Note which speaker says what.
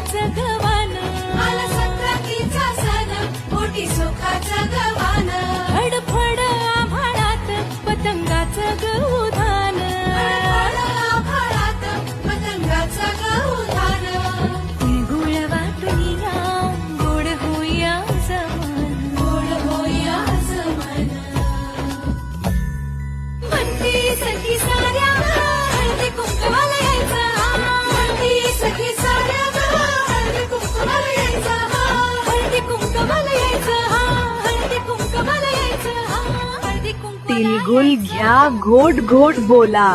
Speaker 1: सुखाचं गवान,
Speaker 2: आला संक्रांतीचा सण, पोटी सुखाचं गवान.
Speaker 1: फडफड आभाळात पतंगाचं गहुधान,
Speaker 2: आभाळात पतंगाचं गहुधान.
Speaker 1: तिळगुळ वाटूया गोड होऊया समान,
Speaker 2: गोड होया मन.
Speaker 1: म्हणती सखी साऱ्या हळदी कुंकवाला यायचं,
Speaker 2: म्हणती सखी साऱ्या हळदी कुंकवाला यायचं.
Speaker 1: हळदी कुंकवाला यायचं, हळदी कुंकवाला यायचं, हळदी कुंकवाला
Speaker 3: तिळगुळ घ्या, घोट घोट बोला.